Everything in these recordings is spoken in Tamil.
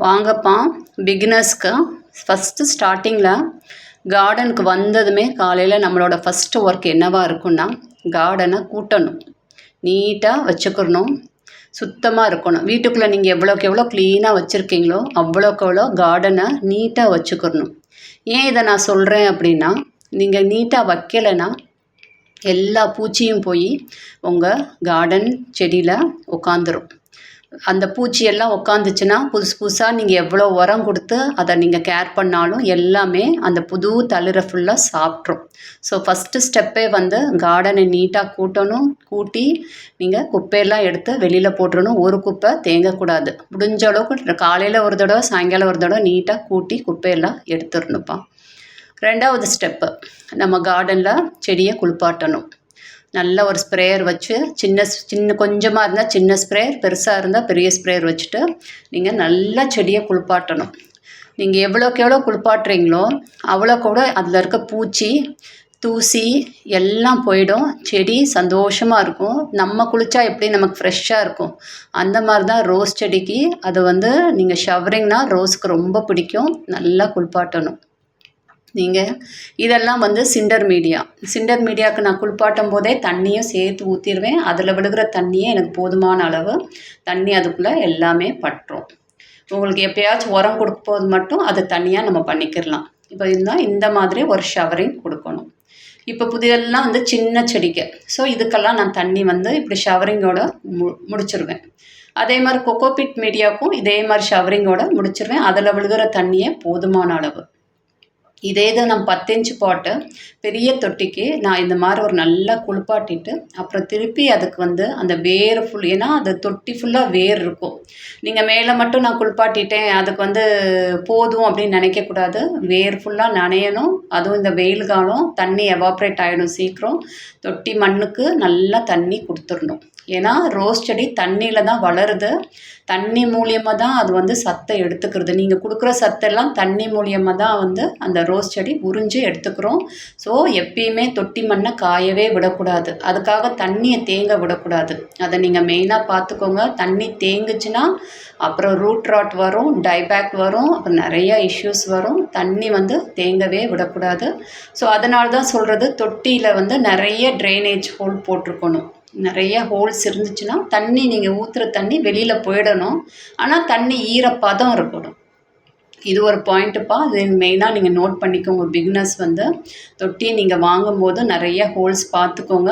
வாங்கப்பா பிகினர்ஸ்க்கு ஃபஸ்ட்டு ஸ்டார்டிங்கில் கார்டனுக்கு வந்ததுமே காலையில் நம்மளோட ஃபஸ்ட்டு ஒர்க் என்னவாக இருக்குன்னா கார்டனை கூட்டணும், நீட்டாக வச்சுக்கிறணும், சுத்தமாக இருக்கணும். வீட்டுக்குள்ளே நீங்கள் எவ்வளோக்கு எவ்வளோ க்ளீனாக வச்சுருக்கீங்களோ அவ்வளோக்கு எவ்வளோ கார்டனை நீட்டாக வச்சுக்கிறணும். ஏன் இதை நான் சொல்கிறேன் அப்படின்னா, நீங்கள் நீட்டாக வைக்கலைன்னா எல்லா பூச்சியும் போய் உங்கள் கார்டன் செடியில் உட்காந்துரும். அந்த பூச்சியெல்லாம் உட்காந்துச்சுன்னா புதுசாக நீங்கள் எவ்வளோ உரம் கொடுத்து அதை நீங்கள் கேர் பண்ணாலும் எல்லாமே அந்த புது தளிரை ஃபுல்லாக சாப்பிட்ரும். ஸோ ஃபஸ்ட்டு ஸ்டெப்பே கார்டனை நீட்டாக கூட்டி நீங்கள் குப்பையெல்லாம் எடுத்து வெளியில் போட்டுறணும். ஒரு குப்பை தேங்கக்கூடாது. முடிஞ்ச அளவுக்கு காலையில் ஒரு தடவை சாயங்காலம் ஒரு தடவை நீட்டாக கூட்டி குப்பையெல்லாம் எடுத்துடணுப்பா. 2வது ஸ்டெப்பு, நம்ம கார்டனில் செடியை குளிப்பாட்டணும். நல்ல ஒரு ஸ்ப்ரேயர் வச்சு சின்ன கொஞ்சமாக இருந்தால் சின்ன ஸ்ப்ரேயர், பெருசாக இருந்தால் பெரிய ஸ்ப்ரேயர் வச்சுட்டு நீங்கள் நல்லா செடியை குளிப்பாட்டணும். நீங்கள் எவ்வளோக்கு எவ்வளோ குளிப்பாட்டுறீங்களோ அவ்வளோக்கூட அதில் இருக்க பூச்சி தூசி எல்லாம் போயிடும். செடி சந்தோஷமாக இருக்கும். நம்ம குளித்தா எப்படி நமக்கு ஃப்ரெஷ்ஷாக இருக்கும், அந்த மாதிரி தான் ரோஸ் செடிக்கு. அது நீங்கள் ஷவரிங்னால் ரோஸுக்கு ரொம்ப பிடிக்கும். நல்லா குளிப்பாட்டணும். நீங்கள் இதெல்லாம் சிண்டர் மீடியாவுக்கு நான் குளிப்பாட்டும் போதே தண்ணியும் சேர்த்து ஊற்றிடுவேன். அதில் விழுகிற தண்ணியே எனக்கு போதுமான அளவு தண்ணி அதுக்குள்ளே எல்லாமே பட்டுரும். உங்களுக்கு எப்போயாச்சும் உரம் கொடுக்க போது மட்டும் அது தனியாக நம்ம பண்ணிக்கிடலாம். இப்போ இருந்தால் இந்த மாதிரி ஒரு ஷவரிங் கொடுக்கணும். இப்போ புதியெல்லாம் சின்ன செடிக்கு. ஸோ இதுக்கெல்லாம் நான் தண்ணி இப்படி ஷவரிங்கோட முடிச்சிருவேன். அதே மாதிரி கொக்கோபிட் மீடியாவுக்கும் இதே மாதிரி ஷவரிங்கோட முடிச்சிருவேன். அதில் விழுகிற தண்ணியே போதுமான அளவு. இதே தான் நான் 10 இன்ச் பாட்டு பெரிய தொட்டிக்கு நான் இந்த மாதிரி ஒரு நல்லா குளிப்பாட்டிட்டு அப்புறம் திருப்பி அதுக்கு அந்த வேர் ஃபுல், ஏன்னா அது தொட்டி ஃபுல்லாக வேர் இருக்கும். நீங்கள் மேலே மட்டும் நான் குளிப்பாட்டிட்டேன் அதுக்கு போதும் அப்படின்னு நினைக்கக்கூடாது. வேர் ஃபுல்லாக நனையணும். அதுவும் இந்த வெயில் காலம் தண்ணி எவாப்ரேட் ஆகிடும் சீக்கிரம். தொட்டி மண்ணுக்கு நல்லா தண்ணி கொடுத்துடணும். ஏன்னா ரோஸ் செடி தண்ணியில் தான் வளருது. தண்ணி மூலியமாக தான் அது சத்தை எடுத்துக்கிறது. நீங்கள் கொடுக்குற சத்தெல்லாம் தண்ணி மூலியமாக தான் அந்த ரோஸ் செடி உறிஞ்சு எடுத்துக்கிறோம். ஸோ எப்பயுமே தொட்டி மண்ணை காயவே விடக்கூடாது. அதுக்காக தண்ணியை தேங்க விடக்கூடாது. அதை நீங்கள் மெயினாக பார்த்துக்கோங்க. தண்ணி தேங்குச்சுன்னா அப்புறம் ரூட் ராட் வரும், டைபேக் வரும், அப்புறம் நிறைய இஷ்யூஸ் வரும். தண்ணி தேங்கவே விடக்கூடாது. ஸோ அதனால தான் சொல்கிறது, தொட்டியில் நிறைய ட்ரைனேஜ் ஹோல் போட்டிருக்கணும். நிறைய ஹோல்ஸ் இருந்துச்சுன்னா தண்ணி நீங்கள் ஊற்றுற தண்ணி வெளியில் போயிடணும். ஆனால் தண்ணி ஈரப்பதம் இருக்கணும். இது ஒரு பாயிண்ட்டுப்பா. இது மெயினாக நீங்கள் நோட் பண்ணிக்கோங்க. பிகினர்ஸ் தொட்டி நீங்கள் வாங்கும்போது நிறைய ஹோல்ஸ் பார்த்துக்கோங்க.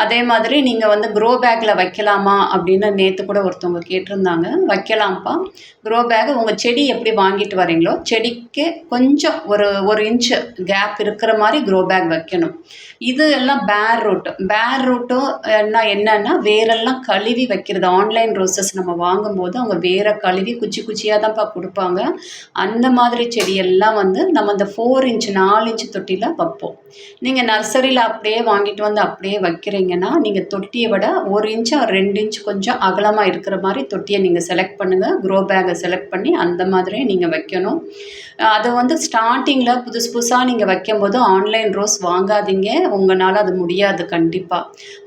அதே மாதிரி நீங்கள் க்ரோ பேக்கில் வைக்கலாமா அப்படின்னு நேற்று கூட ஒருத்தவங்க கேட்டிருந்தாங்க. வைக்கலாம்ப்பா. க்ரோ பேக் உங்கள் செடி எப்படி வாங்கிட்டு வரீங்களோ செடிக்கு கொஞ்சம் ஒரு இன்ச்சு கேப் இருக்கிற மாதிரி க்ரோ பேக் வைக்கணும். இது எல்லாம் பேர் ரூட்டும் என்னன்னா வேரெல்லாம் கழுவி வைக்கிறது. ஆன்லைன் ரோசஸ் நம்ம வாங்கும்போது அவங்க வேரை கழுவி குச்சியாக தான்ப்பா கொடுப்பாங்க. அந்த மாதிரி செடியெல்லாம் நம்ம அந்த 4 இன்ச் 4 இன்ச் தொட்டியில் வைப்போம். நீங்கள் நர்சரியில் அப்படியே வாங்கிட்டு அப்படியே வைக்கிறீங்கன்னா நீங்கள் தொட்டியை விட 1 இன்ச் 2 இன்ச் கொஞ்சம் அகலமாக இருக்கிற மாதிரி தொட்டியை நீங்கள் செலக்ட் பண்ணுங்கள். க்ரோ பேக்கை செலக்ட் பண்ணி அந்த மாதிரியே நீங்கள் வைக்கணும். அது ஸ்டார்டிங்கில் புதுசாக நீங்கள் வைக்கும்போது ஆன்லைன் ரோஸ் வாங்காதீங்க. உங்களால் அது முடியாது. கண்டிப்பாக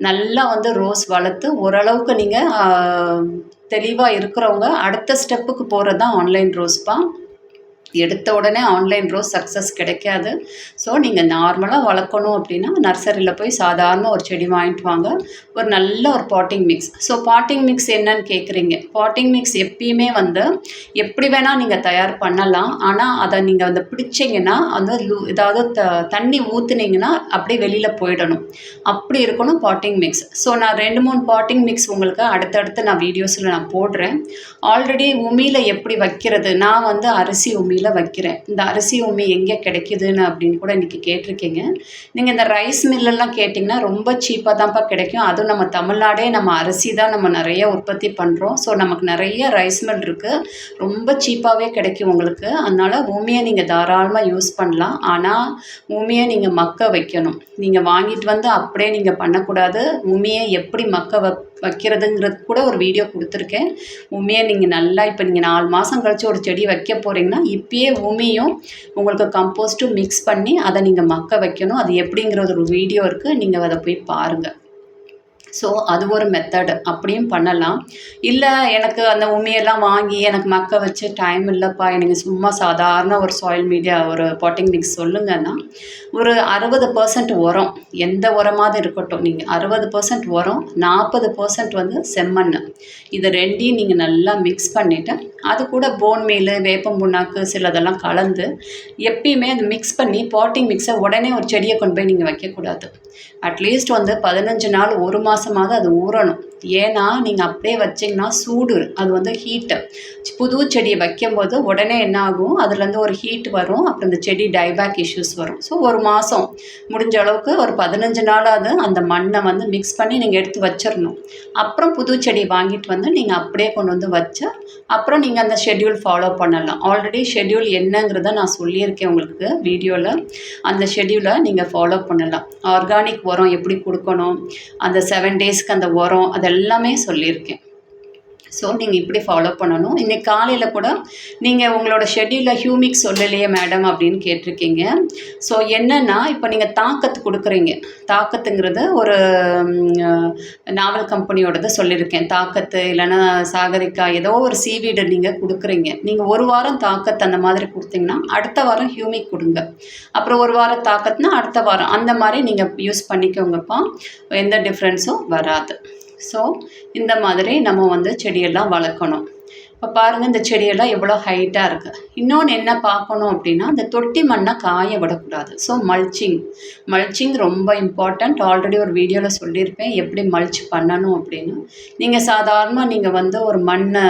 நல்லா ரோஸ் வளர்த்து ஓரளவுக்கு நீங்கள் தெளிவாக இருக்கிறவங்க அடுத்த ஸ்டெப்புக்கு போகிறது தான் ஆன்லைன் ரோஸ்ப்பா. எடுத்த உடனே ஆன்லைன் ரோஸ் சக்ஸஸ் கிடைக்காது. ஸோ நீங்கள் நார்மலாக வளர்க்கணும் அப்படின்னா நர்சரியில் போய் சாதாரண ஒரு செடி வாங்கிட்டு வாங்க. ஒரு நல்ல ஒரு potting mix. So potting mix என்னன்னு கேட்குறீங்க. பாட்டிங் மிக்ஸ் எப்பயுமே எப்படி வேணால் நீங்கள் தயார் பண்ணலாம். ஆனால் அதை நீங்கள் பிடிச்சிங்கன்னா ஏதாவது தண்ணி ஊற்றுனீங்கன்னா அப்படியே வெளியில் போயிடணும். அப்படி இருக்கணும் பாட்டிங் மிக்ஸ். ஸோ நான் 2-3 பாட்டிங் மிக்ஸ் உங்களுக்கு அடுத்தடுத்து நான் வீடியோஸில் நான் போடுறேன். ஆல்ரெடி உமியில் எப்படி வைக்கிறது, நான் அரிசி உமியில் வைக்கிறேன். இந்த அரிசி உமி எங்கே கிடைக்குதுன்னு அப்படின்னு கூட இன்றைக்கி கேட்டிருக்கீங்க. நீங்கள் இந்த ரைஸ் மில்லெல்லாம் கேட்டிங்கன்னா ரொம்ப சீப்பாக தான்ப்பா கிடைக்கும். அதுவும் நம்ம தமிழ்நாடே நம்ம அரிசி தான் நம்ம நிறைய உற்பத்தி பண்ணுறோம். ஸோ நமக்கு நிறைய ரைஸ் மில் இருக்குது. ரொம்ப சீப்பாகவே கிடைக்கும் உங்களுக்கு. அதனால் உமியை நீங்கள் தாராளமாக யூஸ் பண்ணலாம். ஆனால் உமியை நீங்கள் மக்க வைக்கணும். நீங்கள் வாங்கிட்டு அப்படியே நீங்கள் பண்ணக்கூடாது. உமியை எப்படி மக்க வைக்கிறதுங்கிறது கூட ஒரு வீடியோ கொடுத்துருக்கேன். உமியை நீங்கள் நல்லா இப்போ நீங்கள் 4 மாதம் கழித்து ஒரு செடி வைக்க போகிறீங்கன்னா இப்பயே உமியும் உங்களுக்கு கம்போஸ்ட்டும் மிக்ஸ் பண்ணி அதை நீங்கள் மக்க வைக்கணும். அது எப்படிங்கிறது ஒரு வீடியோ இருக்குது. நீங்கள் அதை போய் பாருங்கள். ஸோ அது ஒரு மெத்தடு, அப்படியும் பண்ணலாம். இல்லை எனக்கு அந்த உமியெல்லாம் வாங்கி எனக்கு மக்க வச்சு டைம் இல்லைப்பா, எனக்கு சும்மா சாதாரண ஒரு சாயில் மீடியா ஒரு பாட்டிங் மிக்ஸ் சொல்லுங்கன்னா, ஒரு 60% உரம், எந்த உரமாவது இருக்கட்டும், நீங்கள் 60% உரம், 40% வந்து செம்மண், இது ரெண்டையும் நீங்கள் நல்லா மிக்ஸ் பண்ணிவிட்டு அது கூட போன் மீல், வேப்பம் புண்ணாக்கு சிலதெல்லாம் கலந்து எப்பயுமே அது மிக்ஸ் பண்ணி பாட்டிங் மிக்ஸை உடனே ஒரு செடியை கொண்டு போய் நீங்கள் வைக்கக்கூடாது. அட்லீஸ்ட் வந்து 15 நாள் 1 மாதமாவது அது ஊறணும். ஏன்னா நீங்கள் அப்படியே வச்சிங்கன்னா சூடு, அது வந்து ஹீட்டு. புது செடியை வைக்கும்போது உடனே என்ன ஆகும், அதுலேருந்து ஒரு ஹீட் வரும், அப்புறம் இந்த செடி டைபேக் இஷ்யூஸ் வரும். ஸோ 1 மாதம் முடிஞ்ச அளவுக்கு ஒரு 15 நாளாவது அந்த மண்ணை வந்து மிக்ஸ் பண்ணி நீங்கள் எடுத்து வச்சிடணும். அப்புறம் புது செடி வாங்கிட்டு வந்து நீங்கள் அப்படியே கொண்டு வந்து வச்சு அப்புறம் நீங்கள் அந்த ஷெட்யூல் ஃபாலோ பண்ணலாம். ஆல்ரெடி ஷெட்யூல் என்னங்கிறத நான் சொல்லியிருக்கேன் உங்களுக்கு வீடியோவில். அந்த ஷெட்யூலை நீங்கள் ஃபாலோ பண்ணலாம். ஆர்கானிக் உரம் எப்படி கொடுக்கணும், அந்த 7 டேஸ்க்கு அந்த உரம், அதெல்லாமே சொல்லியிருக்கேன். ஸோ நீங்கள் இப்படி ஃபாலோ பண்ணணும். இன்றைக்கி காலையில் கூட நீங்கள் உங்களோட ஷெட்யூலில் ஹியூமிக் சொல்லலையே மேடம் அப்படின்னு கேட்டிருக்கீங்க. ஸோ என்னென்னா, இப்போ நீங்கள் தாக்கத்து கொடுக்குறீங்க. தாக்கத்துங்கிறது ஒரு நாவல் கம்பெனியோடது சொல்லியிருக்கேன். தாக்கத்து இல்லைன்னா சாகரிக்காய் ஏதோ ஒரு சீவீடு நீங்கள் கொடுக்குறீங்க. நீங்கள் ஒரு வாரம் தாக்கத்து அந்த மாதிரி கொடுத்தீங்கன்னா அடுத்த வாரம் ஹியூமிக் கொடுங்க. அப்புறம் ஒரு வாரம் தாக்கத்துனா அடுத்த வாரம் அந்த மாதிரி நீங்கள் யூஸ் பண்ணிக்கோங்கப்பா. எந்த டிஃப்ரென்ஸும் வராது. ஸோ இந்த மாதிரி நம்ம வந்து செடியெல்லாம் வளர்க்கணும். இப்போ பாருங்கள், இந்த செடியெல்லாம் எவ்வளோ ஹைட்டாக இருக்குது. இன்னொன்று என்ன பார்க்கணும் அப்படின்னா, இந்த தொட்டி மண்ணை காய விடக்கூடாது. ஸோ மல்ச்சிங் ரொம்ப இம்பார்ட்டண்ட். ஆல்ரெடி ஒரு வீடியோவில் சொல்லியிருப்பேன் எப்படி மல்ச் பண்ணணும் அப்படின்னு. நீங்கள் சாதாரணமாக நீங்கள் வந்து ஒரு மண்ணை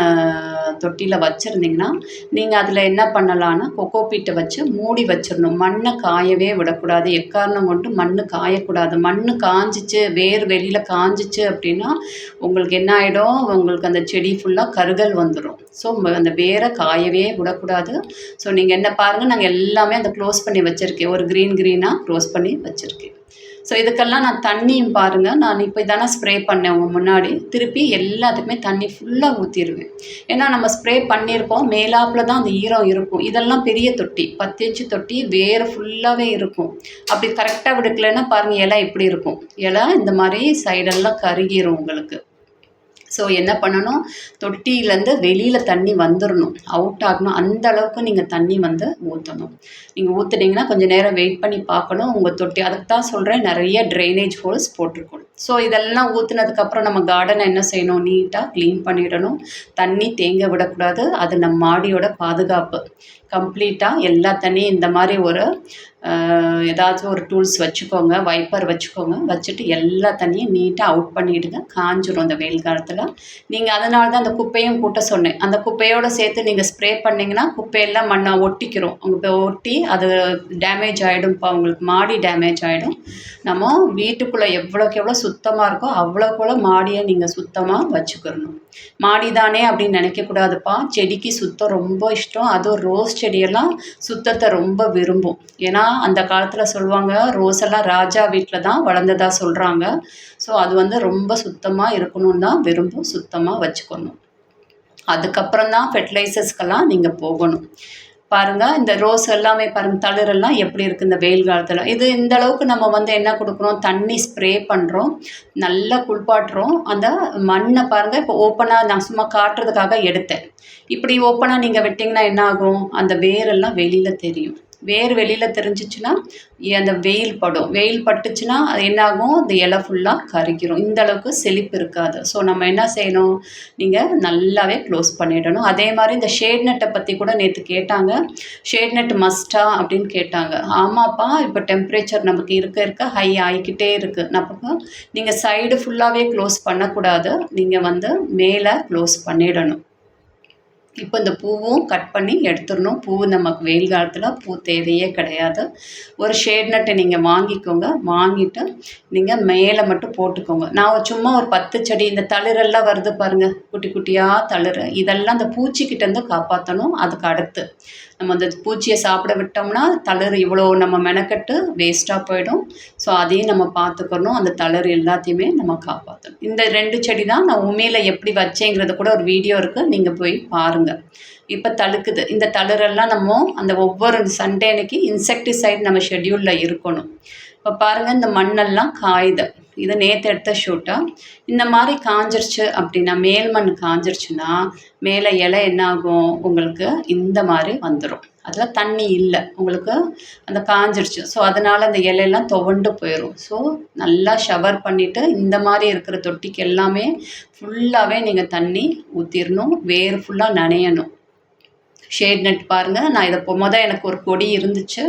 தொட்டியில் வச்சுருந்தீங்கன்னா நீங்கள் அதில் என்ன பண்ணலான்னா, கொக்கோ பீட்டை வச்சு மூடி வச்சிடணும். மண்ணை காயவே விடக்கூடாது. எக்காரணம் கொண்டு மண் காயக்கூடாது. மண் காஞ்சிச்சு, வேர் வெளியில் காஞ்சிச்சு அப்படின்னா உங்களுக்கு என்ன ஆகிடும், உங்களுக்கு அந்த செடி ஃபுல்லாக கருகல் வந்துடும். ஸோ அந்த வேரை காயவே விடக்கூடாது. ஸோ நீங்கள் என்ன பாருங்கள், நாங்கள் எல்லாமே அந்த க்ளோஸ் பண்ணி வச்சுருக்கேன். ஒரு க்ரீனாக க்ளோஸ் பண்ணி வச்சுருக்கேன். ஸோ இதுக்கெல்லாம் நான் தண்ணியும் பாருங்கள், நான் இப்போ இதானே ஸ்ப்ரே பண்ணேன் உங்கள் முன்னாடி, திருப்பி எல்லாத்துக்குமே தண்ணி ஃபுல்லாக ஊற்றிடுவேன். ஏன்னா நம்ம ஸ்ப்ரே பண்ணியிருப்போம், மேலாப்பில் தான் அந்த ஈரம் இருக்கும். இதெல்லாம் பெரிய தொட்டி, 10 இன்ச்சு தொட்டி, வேறு ஃபுல்லாகவே இருக்கும். அப்படி கரெக்டாக விடுக்கலைன்னா பாருங்கள், இலை இப்படி இருக்கும். இலை இந்த மாதிரி சைடெல்லாம் கருகிரும் உங்களுக்கு. ஸோ என்ன பண்ணணும், தொட்டியிலேருந்து வெளியில் தண்ணி வந்துடணும், அவுட் ஆகணும். அந்த அளவுக்கு நீங்கள் தண்ணி வந்து ஊற்றணும். நீங்கள் ஊற்றுனீங்கன்னா கொஞ்சம் நேரம் வெயிட் பண்ணி பார்க்கணும் உங்கள் தொட்டி. அதுக்கு தான் சொல்கிறேன், நிறைய ட்ரைனேஜ் ஹோல்ஸ் போட்டிருக்கணும். ஸோ இதெல்லாம் ஊற்றுனதுக்கப்புறம் நம்ம கார்டனை என்ன செய்யணும், நீட்டாக க்ளீன் பண்ணிடணும். தண்ணி தேங்க விடக்கூடாது. அது நம்ம மாடியோட பாதுகாப்பு. கம்ப்ளீட்டாக எல்லா தண்ணியும் இந்த மாதிரி ஒரு ஏதாச்சும் ஒரு டூல்ஸ் வச்சுக்கோங்க, வைப்பர் வச்சுக்கோங்க. வச்சுட்டு எல்லா தண்ணியும் நீட்டாக அவுட் பண்ணிவிடுங்க. காஞ்சிரும் அந்த வெயில் காலத்தில். நீங்கள் அதனால தான் அந்த குப்பையும் கூட்ட சொன்னேன். அந்த குப்பையோடு சேர்த்து நீங்கள் ஸ்ப்ரே பண்ணிங்கன்னா குப்பையெல்லாம் மண்ணை ஒட்டிக்கிறோம். உங்களுக்கு ஒட்டி அது டேமேஜ் ஆகிடும்ப்பா, உங்களுக்கு மாடி டேமேஜ் ஆகிடும். நம்ம வீட்டுக்குள்ளே எவ்வளோக்கு எவ்வளோ சுத்தமாக இருக்கோ அவ்வளோக்குள்ள மாடியை நீங்கள் சுத்தமாக வச்சுக்கிறணும். மாடி தானே அப்படின்னு நினைக்கக்கூடாதுப்பா. செடிக்கு சுத்தம் ரொம்ப இஷ்டம். அதுவும் ரோஸ் செடியெல்லாம் சுத்தத்தை ரொம்ப விரும்பும். ஏன்னா அந்த காலத்தில் சொல்லுவாங்க, ரோஸ் எல்லாம் ராஜா வீட்டில் தான் வளர்ந்ததா சொல்கிறாங்க. ஸோ அது வந்து ரொம்ப சுத்தமாக இருக்கணும்னு தான் விரும்பும். சுத்தமாக வச்சுக்கணும். அதுக்கப்புறம் தான் ஃபெர்டிலைசர்ஸ்க்கெல்லாம் நீங்கள் போகணும். பாருங்கள், இந்த ரோஸ் எல்லாமே பாருங்கள், தளிரெல்லாம் எப்படி இருக்குது இந்த வெயில் காலத்தில். இது இந்த அளவுக்கு நம்ம வந்து என்ன கொடுக்குறோம், தண்ணி ஸ்ப்ரே பண்ணுறோம், நல்லா குளிப்பாட்டுறோம். அந்த மண்ணை பாருங்கள், இப்போ ஓப்பனாக நான் சும்மா காட்டுறதுக்காக எடுத்தேன். இப்படி ஓப்பனாக நீங்கள் விட்டிங்கன்னா என்ன ஆகும், அந்த வேரெல்லாம் வெளியில் தெரியும். வேர் வெளியில் தெரிஞ்சிச்சுன்னா அந்த வெயில் படும். வெயில் பட்டுச்சுன்னா அது என்னாகும், அந்த இலை ஃபுல்லாக கருகிரும். இந்த அளவுக்கு செழிப்பு இருக்காது. ஸோ நம்ம என்ன செய்யணும், நீங்கள் நல்லாவே க்ளோஸ் பண்ணிடணும். அதே மாதிரி இந்த ஷேட் நெட்டை பற்றி கூட நேற்று கேட்டாங்க. ஷேட் நெட் மஸ்டா அப்படின்னு கேட்டாங்க. ஆமாப்பா, இப்போ டெம்பரேச்சர் நமக்கு இருக்க ஹை ஆகிக்கிட்டே இருக்குது. நமக்கு நீங்கள் சைடு ஃபுல்லாகவே க்ளோஸ் பண்ணக்கூடாது. நீங்கள் வந்து மேலே க்ளோஸ் பண்ணிடணும். இப்போ இந்த பூவும் கட் பண்ணி எடுத்துடணும். பூ நமக்கு வெயில் காலத்தில் பூ தேவையே கிடையாது. ஒரு ஷேட் நட்டை நீங்கள் வாங்கிக்கோங்க. வாங்கிட்டு நீங்கள் மேலே மட்டும் போட்டுக்கோங்க. நான் சும்மா ஒரு 10 செடி, இந்த தளிரெல்லாம் வருது பாருங்கள், குட்டி குட்டியாக தளிர், இதெல்லாம் அந்த பூச்சிக்கிட்டேருந்து காப்பாற்றணும். அதுக்கு அடுத்து நம்ம அந்த பூச்சியை சாப்பிட விட்டோம்னா தளிர் இவ்வளோ நம்ம மெனக்கட்டு வேஸ்ட்டாக போயிடும். ஸோ அதையும் நம்ம பார்த்துக்கணும். அந்த தளிர் எல்லாத்தையுமே நம்ம காப்பாற்றணும். இந்த 2 செடி தான் நான் உண்மையில் எப்படி வச்சேங்கிறது கூட ஒரு வீடியோ இருக்குது, நீங்கள் போய் பாருங்கள். இப்போ தழுக்குது. இந்த தளிரெல்லாம் நம்ம அந்த ஒவ்வொரு சண்டே அன்னைக்கு இன்செக்டிசைட் நம்ம ஷெட்யூலில் இருக்கணும். இப்போ பாருங்கள், இந்த மண்ணெல்லாம் காயுது. இது நேற்று எடுத்த ஷூட்டா. இந்த மாதிரி காஞ்சிருச்சு அப்படின்னா, மேல் மண் காஞ்சிருச்சுன்னா மேலே இலை என்ன ஆகும், உங்களுக்கு இந்த மாதிரி வந்துடும். அதில் தண்ணி இல்லை, உங்களுக்கு அந்த காஞ்சிருச்சு. ஸோ அதனால் அந்த இலையெல்லாம் துவண்டு போயிடும். ஸோ நல்லா ஷவர் பண்ணிவிட்டு இந்த மாதிரி இருக்கிற தொட்டிக்கு எல்லாமே ஃபுல்லாகவே நீங்கள் தண்ணி ஊற்றிடணும். வேர் ஃபுல்லாக நனையணும். ஷேட் நெட் பாருங்கள், நான் இதை எனக்கு ஒரு கொடி இருந்துச்சு.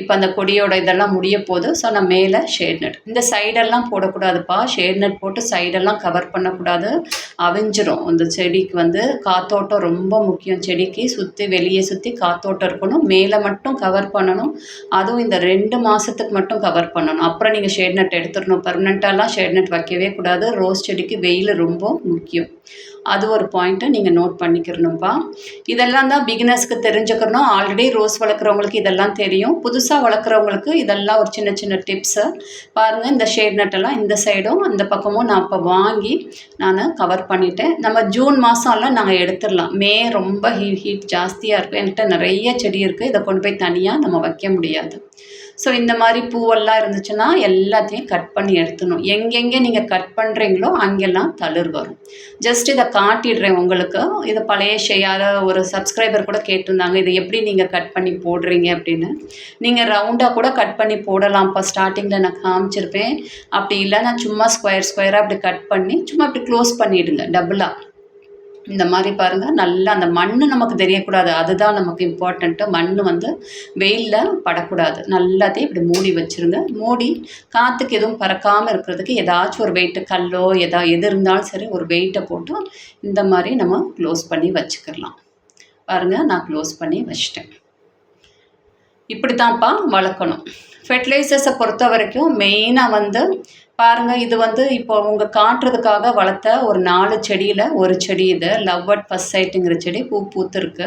இப்போ அந்த கொடியோட இதெல்லாம் முடிய போகுது. ஸோ நான் மேலே ஷேட் நெட், இந்த சைடெல்லாம் போடக்கூடாதுப்பா. ஷேட் நெட் போட்டு சைடெல்லாம் கவர் பண்ணக்கூடாது, அவிஞ்சிரும். இந்த செடிக்கு வந்து காத்தோட்டம் ரொம்ப முக்கியம். செடிக்கு சுற்றி வெளியே சுற்றி காத்தோட்டம் இருக்கணும். மேலே மட்டும் கவர் பண்ணணும். அதுவும் இந்த 2 மாதத்துக்கு மட்டும் கவர் பண்ணணும். அப்புறம் நீங்கள் ஷேட் நெட் எடுத்துடணும். பர்மனெண்ட்டாலாம் ஷேட் நெட் வைக்கவே கூடாது. ரோஸ் செடிக்கு வெயில் ரொம்ப முக்கியம். அது ஒரு பாயிண்ட்டை நீங்கள் நோட் பண்ணிக்கிறணும்ப்பா. இதெல்லாம் தான் பிகினர்ஸ்க்கு தெரிஞ்சுக்கணும். ஆல்ரெடி ரோஸ் வளர்க்குறவங்களுக்கு இதெல்லாம் தெரியும். புதுசாக வளர்க்குறவங்களுக்கு இதெல்லாம் ஒரு சின்ன சின்ன டிப்ஸை பாருங்கள். இந்த ஷேட் நட்டெல்லாம் இந்த சைடும் அந்த பக்கமும் நான் இப்போ வாங்கி நான் கவர் பண்ணிட்டேன். நம்ம ஜூன் மாதம்லாம் நாங்கள் எடுத்துடலாம். மே ரொம்ப ஹீட் ஜாஸ்தியாக இருக்கும். என்கிட்ட நிறைய செடி இருக்குது. இதை கொண்டு போய் தனியாக நம்ம வைக்க முடியாது. ஸோ இந்த மாதிரி பூவெல்லாம் இருந்துச்சுன்னா எல்லாத்தையும் கட் பண்ணி எடுத்துடணும். எங்கெங்கே நீங்கள் கட் பண்ணுறீங்களோ அங்கெல்லாம் தளிர் வரும். ஜஸ்ட் இதை காட்டிடுறேன் உங்களுக்கு. இதை பழைய யாரோ ஒரு சப்ஸ்கிரைபர் கூட கேட்டிருந்தாங்க, இதை எப்படி நீங்கள் கட் பண்ணி போடுறீங்க அப்படின்னு. நீங்கள் ரவுண்டாக கூட கட் பண்ணி போடலாம்ப்பா. ஸ்டார்டிங்கில் நான் காமிச்சிருப்பேன். அப்படி இல்லை, நான் சும்மா ஸ்கொயராக அப்படி கட் பண்ணி சும்மா அப்படி க்ளோஸ் பண்ணிவிடுங்க டபுளாக. இந்த மாதிரி பாருங்கள். நல்லா அந்த மண் நமக்கு தெரியக்கூடாது, அதுதான் நமக்கு இம்பார்ட்டண்ட்டு. மண் வந்து வெயிலில் படக்கூடாது. எல்லாத்தையும் இப்படி மூடி வச்சுருங்க. மூடி காற்றுக்கு எதுவும் பறக்காமல் இருக்கிறதுக்கு ஏதாச்சும் ஒரு வெயிட்டு, கல்லோ எது இருந்தாலும் சரி, ஒரு வெயிட்டை போட்டு இந்த மாதிரி நம்ம க்ளோஸ் பண்ணி வச்சுக்கலாம். பாருங்கள், நான் க்ளோஸ் பண்ணி வச்சிட்டேன். இப்படி தான்ப்பா வளர்க்கணும். ஃபெர்டிலைசர்ஸை பொறுத்த வரைக்கும் மெயினாக வந்து பாருங்கள், இது வந்து இப்போ உங்கள் காட்டுறதுக்காக வளர்த்த ஒரு 4 செடியில் ஒரு செடி இது லவ் அட் ஃபர்ஸ்ட் சைட்டுங்கிற செடி பூத்துருக்கு.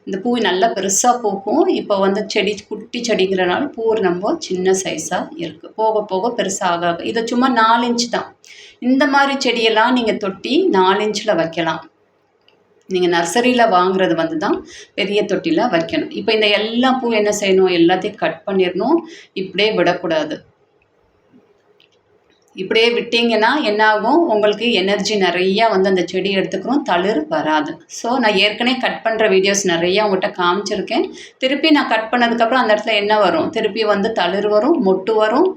இந்த பூ நல்லா பெருசாக பூக்கும். இப்போ வந்து செடி குட்டி செடிங்கிறனால பூ ரொம்ப சின்ன சைஸாக இருக்குது. போக போக பெருசாக ஆக இதை சும்மா 4 இன்ச்சு தான். இந்த மாதிரி செடியெல்லாம் நீங்கள் தொட்டி 4 இன்ச்சில் வைக்கலாம். நீங்கள் நர்சரியில் வாங்குறது வந்து தான் பெரிய தொட்டியில் வைக்கணும். இப்போ இந்த எல்லா பூ என்ன செய்யணும், எல்லாத்தையும் கட் பண்ணிடணும். இப்படியே விடக்கூடாது. இப்படியே விட்டிங்கன்னா என்னாகும், உங்களுக்கு எனர்ஜி நிறையா வந்து அந்த செடி எடுத்துக்கிறோம், தளிர் வராது. ஸோ நான் ஏற்கனவே கட் பண்ணுற வீடியோஸ் நிறையா உங்கள்கிட்ட காமிச்சிருக்கேன். திருப்பி நான் கட் பண்ணதுக்கப்புறம் அந்த இடத்துல என்ன வரும், திருப்பி வந்து தளிர் வரும், மொட்டு வரும்,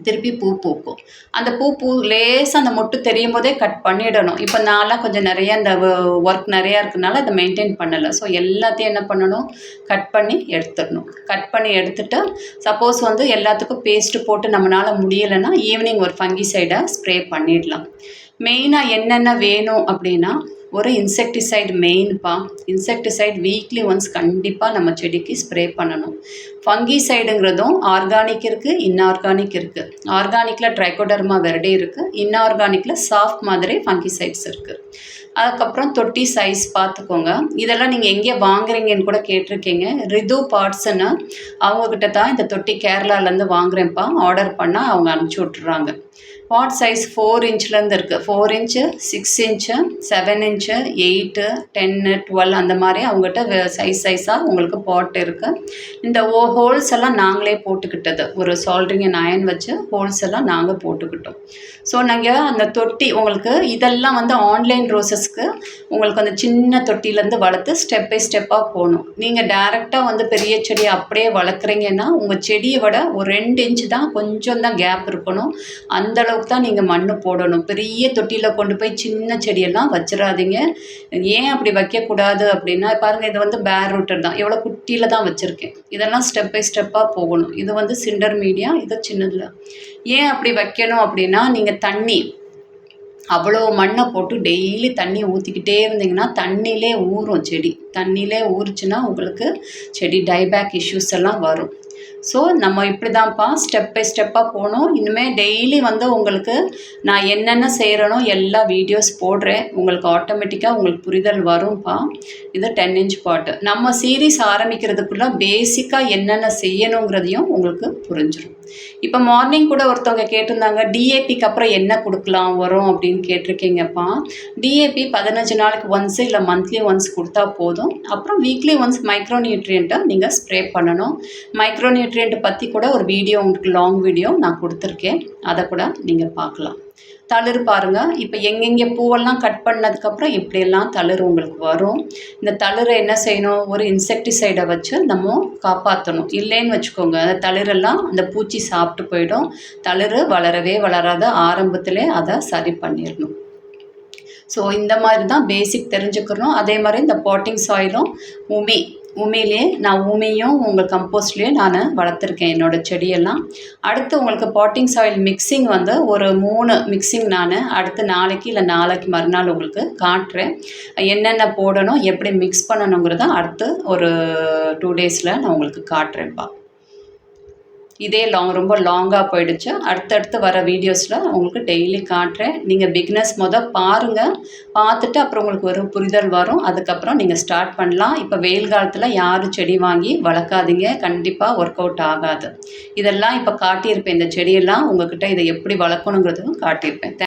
திருப்பி பூ பூக்கும். அந்த பூ லேசாக அந்த மொட்டு தெரியும் போதே கட் பண்ணிடணும். இப்போ நான்லாம் கொஞ்சம் நிறையா இந்த ஒர்க் நிறையா இருக்கிறதுனால அதை மெயின்டைன் பண்ணலை. ஸோ எல்லாத்தையும் என்ன பண்ணணும், கட் பண்ணி எடுத்துடணும். கட் பண்ணி எடுத்துகிட்டு சப்போஸ் வந்து எல்லாத்துக்கும் பேஸ்ட்டு போட்டு நம்மளால் முடியலைன்னா ஈவினிங் ஒரு ஃபங்கிசைடை ஸ்ப்ரே பண்ணிடலாம். மெயினாக என்னென்ன வேணும் அப்படின்னா, ஒரு இன்செக்டிசைடு மெயின்ப்பா. இன்செக்டிசைட் வீக்லி ஒன்ஸ் கண்டிப்பாக நம்ம செடிக்கு ஸ்ப்ரே பண்ணணும். ஃபங்கிசைடுங்கிறதும் ஆர்கானிக் இருக்குது, இன்ஆர்கானிக் இருக்குது. ஆர்கானிக்கில் ட்ரைகோடர்மா வெர்டே இருக்குது, இன்ஆர்கானிக்கில் சாஃப்ட் மாதிரி ஃபங்கிசைட்ஸ் இருக்குது. அதுக்கப்புறம் தொட்டி சைஸ் பார்த்துக்கோங்க. இதெல்லாம் நீங்கள் எங்கே வாங்குறீங்கன்னு கூட கேட்டிருக்கீங்க. ரிது பார்ட்ஸ்ன்னு அவங்கக்கிட்ட தான் இந்த தொட்டி கேரளாலேருந்து வாங்குறேன்ப்பா. ஆர்டர் பண்ணால் அவங்க அனுப்பிச்சி விட்றாங்க. பாட் சைஸ் 4 இன்ச்லேருந்து இருக்குது. 4 இன்ச்சு, 6 இன்ச்சு, 7 இன்ச்சு, 8, 10, 12 அந்த மாதிரி அவங்ககிட்ட சைஸாக உங்களுக்கு பாட் இருக்குது. இந்த ஹோல்ஸ் எல்லாம் நாங்களே போட்டுக்கிட்டது. ஒரு சால்ட்ரிங் அண்ட் அயன் வச்சு ஹோல்ஸ் எல்லாம் நாங்கள் போட்டுக்கிட்டோம். ஸோ நாங்கள் அந்த தொட்டி உங்களுக்கு இதெல்லாம் வந்து ஆன்லைன் ரோசஸ்க்கு உங்களுக்கு அந்த சின்ன தொட்டிலேருந்து வளர்த்து ஸ்டெப் பை ஸ்டெப்பாக போகணும். நீங்கள் டேரெக்டாக வந்து பெரிய செடியை அப்படியே வளர்க்குறீங்கன்னா உங்கள் செடியை விட ஒரு 2 இன்ச்சு தான் கொஞ்சம் தான் கேப் இருக்கணும். அந்தளவுக்கு தான் நீங்கள் மண் போடணும். பெரிய தொட்டியில் கொண்டு போய் சின்ன செடியெல்லாம் வச்சிடாதீங்க. ஏன் அப்படி வைக்கக்கூடாது அப்படின்னா, பாருங்கள், இது வந்து பேர் ரூட்டர் தான், எவ்வளோ குட்டியில் தான் வச்சுருக்கேன். இதெல்லாம் ஸ்டெப் பை ஸ்டெப்பாக போகணும். இது வந்து சிண்டர் மீடியா, இது சின்னதில். ஏன் அப்படி வைக்கணும் அப்படின்னா, நீங்கள் தண்ணி அவ்வளோ மண்ணை போட்டு டெய்லி தண்ணி ஊற்றிக்கிட்டே இருந்தீங்கன்னா தண்ணியிலே ஊறும் செடி. தண்ணியிலே ஊறுச்சுன்னா உங்களுக்கு செடி டைபேக் இஷ்யூஸ் எல்லாம் வரும். ஸோ நம்ம இப்படி தான்ப்பா ஸ்டெப் பை ஸ்டெப்பாக போகணும். இனிமேல் டெய்லி வந்து உங்களுக்கு நான் என்னென்ன செய்கிறேனோ எல்லா வீடியோஸ் போடுறேன். உங்களுக்கு ஆட்டோமேட்டிக்காக உங்களுக்கு புரிதல் வரும்ப்பா. இது 10 இன்ச் பாட்டு. நம்ம சீரீஸ் ஆரம்பிக்கிறதுக்குள்ளே பேசிக்காக என்னென்ன செய்யணுங்கிறதையும் உங்களுக்கு புரிஞ்சிடும். இப்போ மார்னிங் கூட ஒருத்தவங்க கேட்டிருந்தாங்க, டிஏபிக்கு அப்புறம் என்ன கொடுக்கலாம் வரும் அப்படின்னு கேட்டிருக்கீங்கப்பா. டிஏபி 15 நாளைக்கு ஒன்ஸு இல்லை மந்த்லி ஒன்ஸ் கொடுத்தா போதும். அப்புறம் வீக்லி ஒன்ஸ் மைக்ரோ நியூட்ரியண்ட்டை நீங்கள் ஸ்ப்ரே பண்ணணும். மைக்ரோ நியூட்ரியண்ட்டை பற்றி கூட ஒரு வீடியோ உங்களுக்கு லாங் வீடியோ நான் கொடுத்துருக்கேன், அதை கூட நீங்கள் பார்க்கலாம். தளிர் பாருங்கள், இப்போ எங்கெங்கே பூவெல்லாம் கட் பண்ணதுக்கப்புறம் இப்படியெல்லாம் தளிர் உங்களுக்கு வரும். இந்த தளிரை என்ன செய்யணும், ஒரு இன்செக்டிசைடை வச்சு நம்ம காப்பாற்றணும். இல்லைன்னு வச்சுக்கோங்க, அந்த தளிரெல்லாம் அந்த பூச்சி சாப்பிட்டு போயிடும். தளிர் வளரவே வளராத, ஆரம்பத்திலே அதை சரி பண்ணிடணும். ஸோ இந்த மாதிரி தான் பேசிக் தெரிஞ்சுக்கணும். அதே மாதிரி இந்த பாட்டிங் சாயிலும் உமியிலே நான் ஊமியும் உங்கள் கம்போஸ்ட்லேயே நான் வளர்த்துருக்கேன் என்னோடய செடியெல்லாம். அடுத்து உங்களுக்கு பாட்டிங் சாயில் மிக்சிங் வந்து ஒரு 3 மிக்சிங் நான் அடுத்து நாளைக்கு இல்லை நாளைக்கு மறுநாள் உங்களுக்கு காட்டுறேன். என்னென்ன போடணும், எப்படி மிக்ஸ் பண்ணணுங்கிறத அடுத்து ஒரு 2 டேஸில் நான் உங்களுக்கு காட்டுறேன்ப்பா. இதே ரொம்ப லாங்காக போயிடுச்சு. அடுத்தடுத்து வர வீடியோஸில் உங்களுக்கு டெய்லி காட்டுறேன். நீங்கள் பிகினர்ஸ் பாருங்கள், பார்த்துட்டு அப்புறம் உங்களுக்கு ஒரு புரிதல் வரும். அதுக்கப்புறம் நீங்கள் ஸ்டார்ட் பண்ணலாம். இப்போ வெயில் காலத்தில் யாரும் செடி வாங்கி வளர்க்காதீங்க, கண்டிப்பாக ஒர்க் அவுட் ஆகாது. இதெல்லாம் இப்போ காட்டியிருப்பேன், இந்த செடியெல்லாம் உங்கள்கிட்ட இதை எப்படி வளர்க்கணுங்கிறதும் காட்டியிருப்பேன்.